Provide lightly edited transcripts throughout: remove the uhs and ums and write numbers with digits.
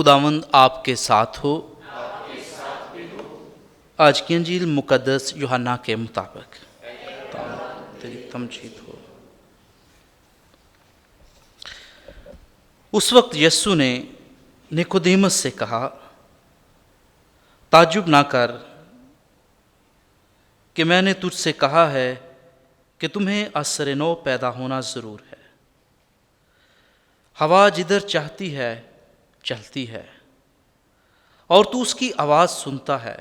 خداوند آپ کے ساتھ ہو۔ آج کی انجیل مقدس یوحنا کے مطابق تیری تمجید ہو۔ اس وقت یسوع نے نیکودیمس سے کہا، تعجب نہ کر کہ میں نے تجھ سے کہا ہے کہ تمہیں عصر نو پیدا ہونا ضرور ہے۔ ہوا جدھر چاہتی ہے چلتی ہے اور تو اس کی آواز سنتا ہے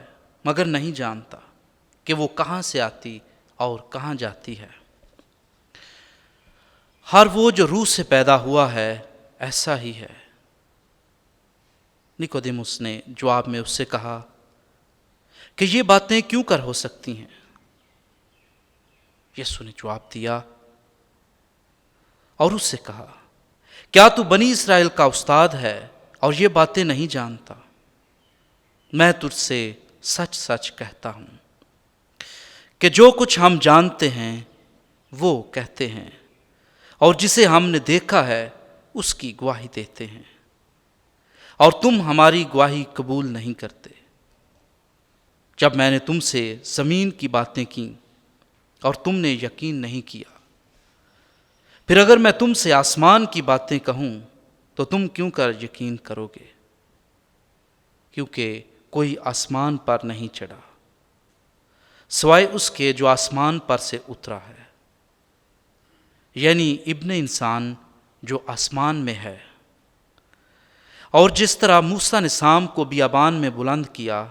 مگر نہیں جانتا کہ وہ کہاں سے آتی اور کہاں جاتی ہے۔ ہر وہ جو روح سے پیدا ہوا ہے ایسا ہی ہے۔ نیکودیمس نے جواب میں اس سے کہا کہ یہ باتیں کیوں کر ہو سکتی ہیں؟ یسوع نے جواب دیا اور اس سے کہا، کیا تو بنی اسرائیل کا استاد ہے اور یہ باتیں نہیں جانتا؟ میں تجھ سے سچ سچ کہتا ہوں کہ جو کچھ ہم جانتے ہیں وہ کہتے ہیں اور جسے ہم نے دیکھا ہے اس کی گواہی دیتے ہیں، اور تم ہماری گواہی قبول نہیں کرتے۔ جب میں نے تم سے زمین کی باتیں کیں اور تم نے یقین نہیں کیا، پھر اگر میں تم سے آسمان کی باتیں کہوں تو تم کیوں کر یقین کرو گے؟ کیونکہ کوئی آسمان پر نہیں چڑھا سوائے اس کے جو آسمان پر سے اترا ہے، یعنی ابن انسان جو آسمان میں ہے۔ اور جس طرح موسیٰ نے سام کو بیابان میں بلند کیا،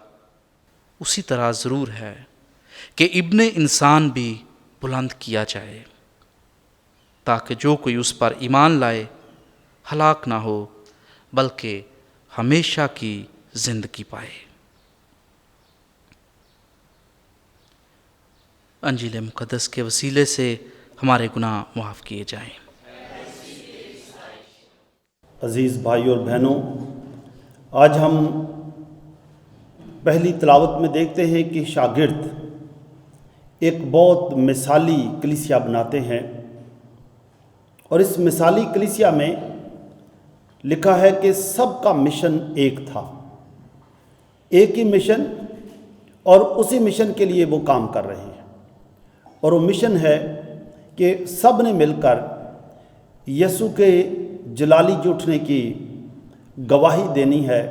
اسی طرح ضرور ہے کہ ابن انسان بھی بلند کیا جائے، تاکہ جو کوئی اس پر ایمان لائے ہلاک نہ ہو بلکہ ہمیشہ کی زندگی پائے۔ انجیل مقدس کے وسیلے سے ہمارے گناہ معاف کیے جائیں۔ عزیز بھائی اور بہنوں، آج ہم پہلی تلاوت میں دیکھتے ہیں کہ شاگرد ایک بہت مثالی کلیسیا بناتے ہیں، اور اس مثالی کلیسیا میں لکھا ہے کہ سب کا مشن ایک تھا، ایک ہی مشن، اور اسی مشن کے لیے وہ کام کر رہے ہیں، اور وہ مشن ہے کہ سب نے مل کر یسوع کے جلالی جی اٹھنے کی گواہی دینی ہے،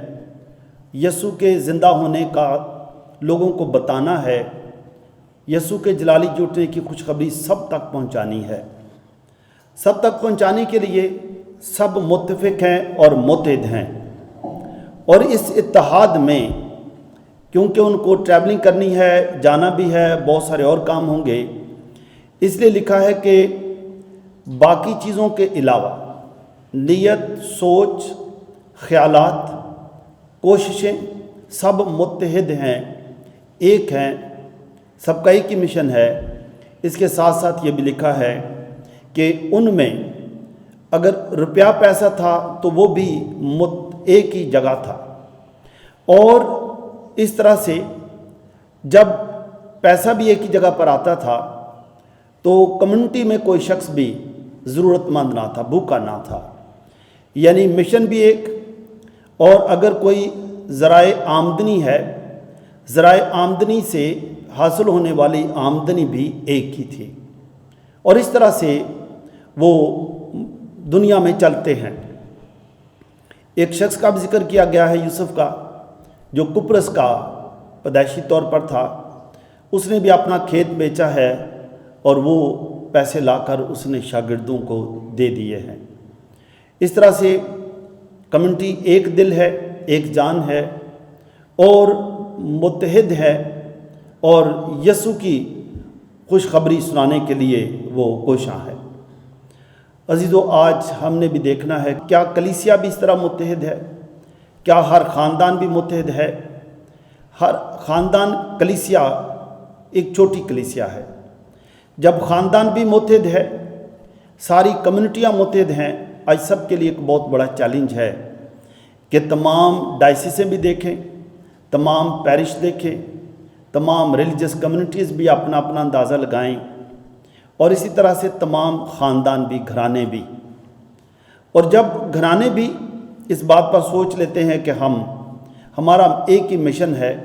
یسوع کے زندہ ہونے کا لوگوں کو بتانا ہے، یسوع کے جلالی جی اٹھنے کی خوشخبری سب تک پہنچانی ہے۔ سب تک پہنچانے کے لیے سب متفق ہیں اور متحد ہیں، اور اس اتحاد میں کیونکہ ان کو ٹریولنگ کرنی ہے، جانا بھی ہے، بہت سارے اور کام ہوں گے، اس لیے لکھا ہے کہ باقی چیزوں کے علاوہ نیت، سوچ، خیالات، کوششیں سب متحد ہیں، ایک ہیں، سب کا ایک ہی مشن ہے۔ اس کے ساتھ ساتھ یہ بھی لکھا ہے کہ ان میں اگر روپیہ پیسہ تھا تو وہ بھی ایک ہی جگہ تھا، اور اس طرح سے جب پیسہ بھی ایک ہی جگہ پر آتا تھا تو کمیونٹی میں کوئی شخص بھی ضرورت مند نہ تھا، بھوکا نہ تھا، یعنی مشن بھی ایک، اور اگر کوئی ذرائع آمدنی ہے، ذرائع آمدنی سے حاصل ہونے والی آمدنی بھی ایک ہی تھی، اور اس طرح سے وہ دنیا میں چلتے ہیں۔ ایک شخص کا بھی ذکر کیا گیا ہے، یوسف کا، جو قبرص کا پیدائشی طور پر تھا، اس نے بھی اپنا کھیت بیچا ہے اور وہ پیسے لا کر اس نے شاگردوں کو دے دیے ہیں۔ اس طرح سے کمیونٹی ایک دل ہے، ایک جان ہے اور متحد ہے، اور یسوع کی خوشخبری سنانے کے لیے وہ کوشاں ہے۔ عزیزو، آج ہم نے بھی دیکھنا ہے کیا کلیسیا بھی اس طرح متحد ہے؟ کیا ہر خاندان بھی متحد ہے؟ ہر خاندان کلیسیا ایک چھوٹی کلیسیا ہے۔ جب خاندان بھی متحد ہے، ساری کمیونٹیاں متحد ہیں، آج سب کے لیے ایک بہت بڑا چیلنج ہے کہ تمام ڈائسسیں بھی دیکھیں، تمام پیرش دیکھیں، تمام ریلیجس کمیونٹیز بھی اپنا اپنا اندازہ لگائیں، اور اسی طرح سے تمام خاندان بھی، گھرانے بھی، اور جب گھرانے بھی اس بات پر سوچ لیتے ہیں کہ ہمارا ایک ہی مشن ہے.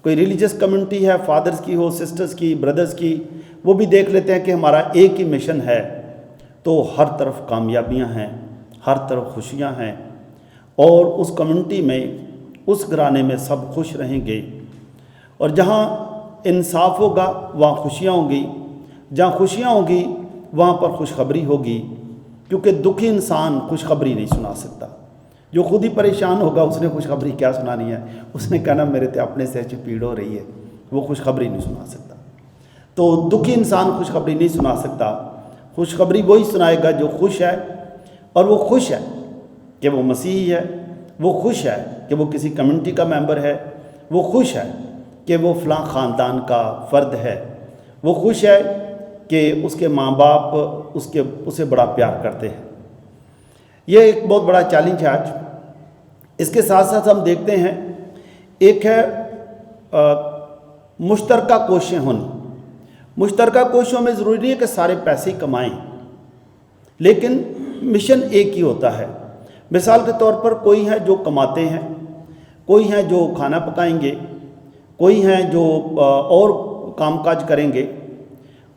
کوئی ریلیجس کمیونٹی ہے، فادرز کی ہو، سسٹرز کی، بردرز کی، وہ بھی دیکھ لیتے ہیں کہ ہمارا ایک ہی مشن ہے. تو ہر طرف کامیابیاں ہیں، ہر طرف خوشیاں ہیں، اور اس کمیونٹی میں، اس گھرانے میں سب خوش رہیں گے. اور جہاں انصاف ہوگا وہاں خوشیاں ہوں گی، جہاں خوشیاں ہوں گی وہاں پر خوشخبری ہوگی. کیونکہ دکھی انسان خوشخبری نہیں سنا سکتا. جو خود ہی پریشان ہوگا اس نے خوشخبری کیا سنانی ہے؟ اس نے کہنا میرے تے اپنے سر چ پیڑ ہو رہی ہے، وہ خوشخبری نہیں سنا سکتا. تو دکھی انسان خوشخبری نہیں سنا سکتا. خوشخبری وہی سنائے گا جو خوش ہے، اور وہ خوش ہے کہ وہ مسیحی ہے، وہ خوش ہے کہ وہ کسی کمیونٹی کا ممبر ہے، وہ خوش ہے کہ وہ فلاں خاندان کا فرد ہے، وہ خوش ہے کہ اس کے ماں باپ اسے بڑا پیار کرتے ہیں. یہ ایک بہت بڑا چیلنج ہے آج. اس کے ساتھ ساتھ ہم دیکھتے ہیں ایک ہے مشترکہ کوششیں ہونی. مشترکہ کوششوں میں ضروری نہیں ہے کہ سارے پیسے ہی کمائیں، لیکن مشن ایک ہی ہوتا ہے. مثال کے طور پر کوئی ہیں جو کماتے ہیں، کوئی ہیں جو کھانا پکائیں گے، کوئی ہیں جو اور کام کاج کریں گے،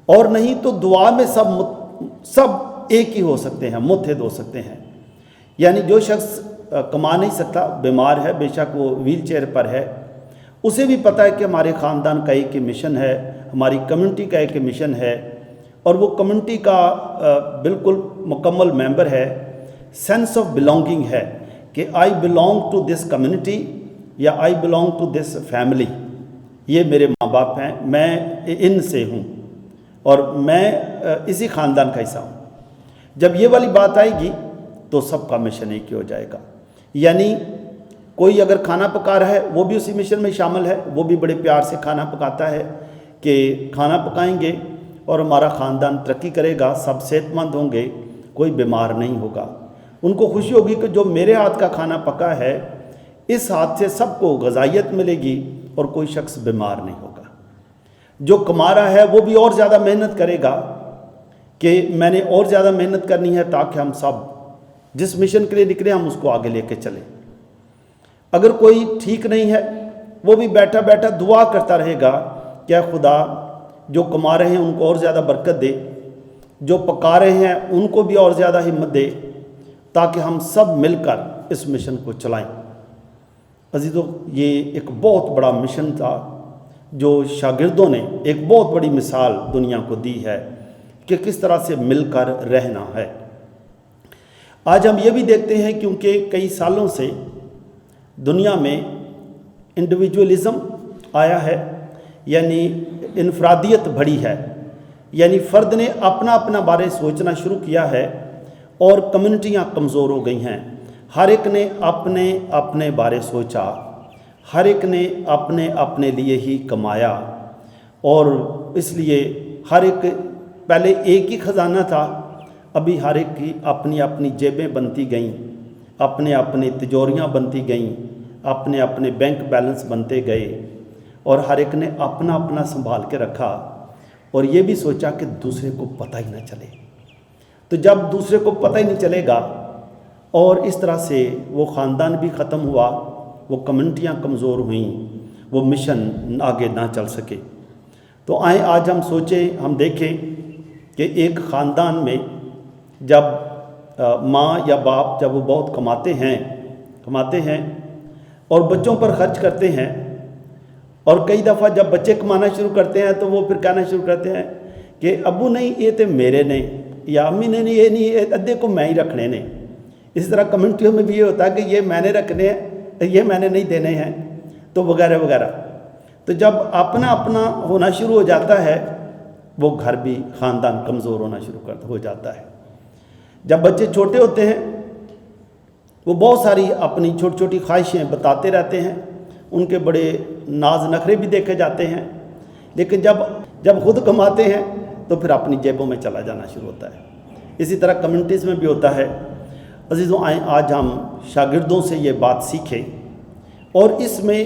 اور نہیں تو دعا میں سب ایک ہی ہو سکتے ہیں، متحد ہو سکتے ہیں. یعنی جو شخص کما نہیں سکتا، بیمار ہے، بے شک وہ ویل چیئر پر ہے، اسے بھی پتہ ہے کہ ہمارے خاندان کا ایک ہی مشن ہے، ہماری کمیونٹی کا ایک ہی مشن ہے، اور وہ کمیونٹی کا بالکل مکمل ممبر ہے. سینس آف بلانگنگ ہے کہ I belong to this community یا I belong to this family. یہ میرے ماں باپ ہیں، میں ان سے ہوں اور میں اسی خاندان کا حصہ ہوں. جب یہ والی بات آئے گی تو سب کا مشن ایک ہی ہو جائے گا. یعنی کوئی اگر کھانا پکا رہا ہے وہ بھی اسی مشن میں شامل ہے، وہ بھی بڑے پیار سے کھانا پکاتا ہے کہ کھانا پکائیں گے اور ہمارا خاندان ترقی کرے گا، سب صحت مند ہوں گے، کوئی بیمار نہیں ہوگا. ان کو خوشی ہوگی کہ جو میرے ہاتھ کا کھانا پکا ہے اس ہاتھ سے سب کو غذائیت ملے گی اور کوئی شخص بیمار نہیں ہوگا. جو کما رہا ہے وہ بھی اور زیادہ محنت کرے گا کہ میں نے اور زیادہ محنت کرنی ہے تاکہ ہم سب جس مشن کے لیے نکلے ہم اس کو آگے لے کے چلیں. اگر کوئی ٹھیک نہیں ہے وہ بھی بیٹھا بیٹھا دعا کرتا رہے گا کہ اے خدا جو کما رہے ہیں ان کو اور زیادہ برکت دے، جو پکا رہے ہیں ان کو بھی اور زیادہ ہمت دے، تاکہ ہم سب مل کر اس مشن کو چلائیں. عزیزو، یہ ایک بہت بڑا مشن تھا جو شاگردوں نے ایک بہت بڑی مثال دنیا کو دی ہے کہ کس طرح سے مل کر رہنا ہے. آج ہم یہ بھی دیکھتے ہیں کیونکہ کئی سالوں سے دنیا میں انڈیویجولزم آیا ہے، یعنی انفرادیت بڑھی ہے، یعنی فرد نے اپنا اپنا بارے سوچنا شروع کیا ہے اور کمیونٹیاں کمزور ہو گئی ہیں. ہر ایک نے اپنے اپنے بارے سوچا، ہر ایک نے اپنے اپنے لیے ہی کمایا، اور اس لیے ہر ایک پہلے ایک ہی خزانہ تھا، ابھی ہر ایک کی اپنی اپنی جیبیں بنتی گئیں، اپنے اپنے تجوریاں بنتی گئیں، اپنے اپنے بینک بیلنس بنتے گئے، اور ہر ایک نے اپنا اپنا سنبھال کے رکھا اور یہ بھی سوچا کہ دوسرے کو پتہ ہی نہ چلے. تو جب دوسرے کو پتہ ہی نہیں چلے گا اور اس طرح سے وہ خاندان بھی ختم ہوا، وہ کمیونٹیاں کمزور ہوئیں، وہ مشن آگے نہ چل سکے. تو آئیں آج ہم سوچیں، ہم دیکھیں کہ ایک خاندان میں جب ماں یا باپ جب وہ بہت کماتے ہیں اور بچوں پر خرچ کرتے ہیں، اور کئی دفعہ جب بچے کمانا شروع کرتے ہیں تو وہ پھر کہنا شروع کرتے ہیں کہ ابو نہیں یہ تو میرے نے، یا امی نے نہیں، یہ نہیں، ادھے کو میں ہی رکھنے نے. اس طرح کمیونٹیوں میں بھی یہ ہوتا ہے کہ یہ میں نے رکھنے ہیں، یہ میں نے نہیں دینے ہیں، تو وغیرہ وغیرہ. تو جب اپنا اپنا ہونا شروع ہو جاتا ہے وہ گھر بھی، خاندان کمزور ہونا شروع ہو جاتا ہے. جب بچے چھوٹے ہوتے ہیں وہ بہت ساری اپنی چھوٹی چھوٹی خواہشیں بتاتے رہتے ہیں، ان کے بڑے ناز نخرے بھی دیکھے جاتے ہیں، لیکن جب خود کماتے ہیں تو پھر اپنی جیبوں میں چلا جانا شروع ہوتا ہے. اسی طرح کمیونٹیز میں بھی ہوتا ہے. عزیزوں، آئیں آج ہم شاگردوں سے یہ بات سیکھیں، اور اس میں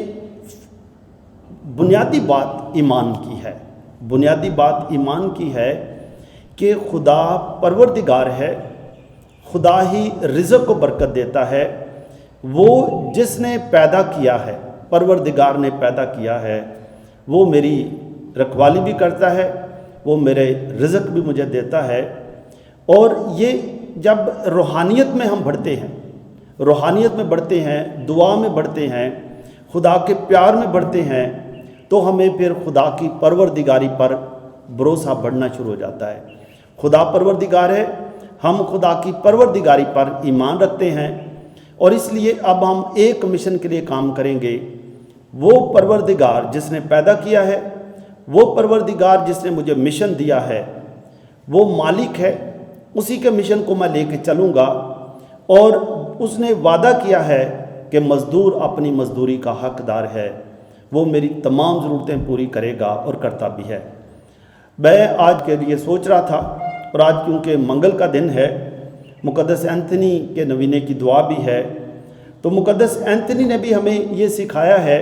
بنیادی بات ایمان کی ہے. بنیادی بات ایمان کی ہے کہ خدا پروردگار ہے، خدا ہی رزق کو برکت دیتا ہے، وہ جس نے پیدا کیا ہے، پروردگار نے پیدا کیا ہے، وہ میری رکھوالی بھی کرتا ہے، وہ میرے رزق بھی مجھے دیتا ہے۔ اور یہ جب روحانیت میں ہم بڑھتے ہیں، روحانیت میں بڑھتے ہیں، دعا میں بڑھتے ہیں، خدا کے پیار میں بڑھتے ہیں، تو ہمیں پھر خدا کی پروردگاری پر بھروسہ بڑھنا شروع ہو جاتا ہے۔ خدا پروردگار ہے، ہم خدا کی پروردگاری پر ایمان رکھتے ہیں، اور اس لیے اب ہم ایک مشن کے لیے کام کریں گے۔ وہ پروردگار جس نے پیدا کیا ہے، وہ پروردگار جس نے مجھے مشن دیا ہے، وہ مالک ہے، اسی کے مشن کو میں لے کے چلوں گا، اور اس نے وعدہ کیا ہے کہ مزدور اپنی مزدوری کا حقدار ہے، وہ میری تمام ضرورتیں پوری کرے گا اور کرتا بھی ہے۔ میں آج کے لیے سوچ رہا تھا، اور آج کیونکہ منگل کا دن ہے، مقدس اینتھنی کے نوینے کی دعا بھی ہے، تو مقدس اینتھنی نے بھی ہمیں یہ سکھایا ہے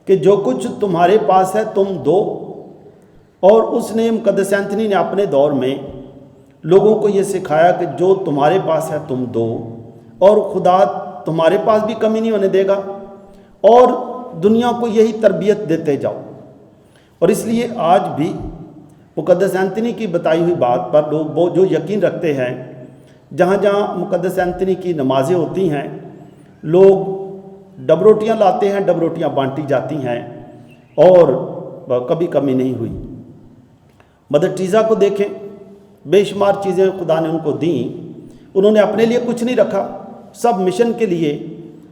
کہ جو کچھ تمہارے پاس ہے تم دو۔ اور اس نے، مقدس اینتھنی نے اپنے دور میں لوگوں کو یہ سکھایا کہ جو تمہارے پاس ہے تم دو، اور خدا تمہارے پاس بھی کمی نہیں ہونے دے گا، اور دنیا کو یہی تربیت دیتے جاؤ۔ اور اس لیے آج بھی مقدس اینتھنی کی بتائی ہوئی بات پر لوگ جو یقین رکھتے ہیں، جہاں جہاں مقدس اینتھنی کی نمازیں ہوتی ہیں، لوگ ڈبروٹیاں لاتے ہیں، ڈبروٹیاں بانٹی جاتی ہیں، اور کبھی کمی نہیں ہوئی۔ مدر ٹریزا کو دیکھیں، بے شمار چیزیں خدا نے ان کو دیں، انہوں نے اپنے لیے کچھ نہیں رکھا، سب مشن کے لیے،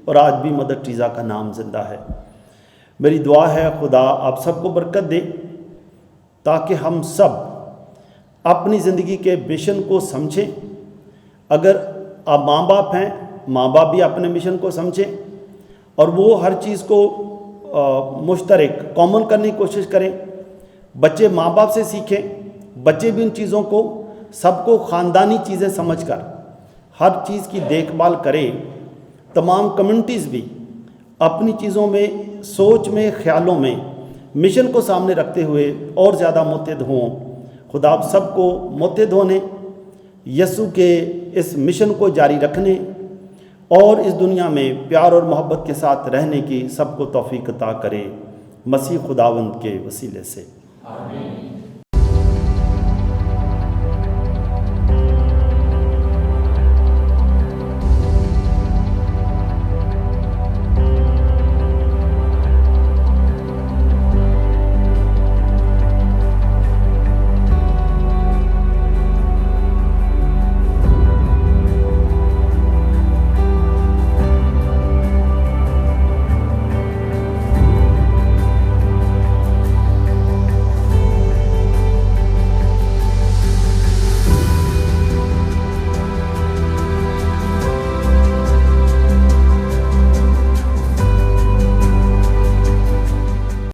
اور آج بھی مدر ٹریزا کا نام زندہ ہے۔ میری دعا ہے خدا آپ سب کو برکت دے، تاکہ ہم سب اپنی زندگی کے مشن کو سمجھیں۔ اگر آپ ماں باپ ہیں، ماں باپ بھی اپنے مشن کو سمجھیں، اور وہ ہر چیز کو مشترک کامن کرنے کی کوشش کریں۔ بچے ماں باپ سے سیکھیں، بچے بھی ان چیزوں کو، سب کو خاندانی چیزیں سمجھ کر ہر چیز کی دیکھ بھال کریں۔ تمام کمیونٹیز بھی اپنی چیزوں میں، سوچ میں، خیالوں میں مشن کو سامنے رکھتے ہوئے اور زیادہ متحد ہوں۔ خدا آپ سب کو متحد ہونے، یسوع کے اس مشن کو جاری رکھنے، اور اس دنیا میں پیار اور محبت کے ساتھ رہنے کی سب کو توفیق عطا کرے، مسیح خداوند کے وسیلے سے، آمین۔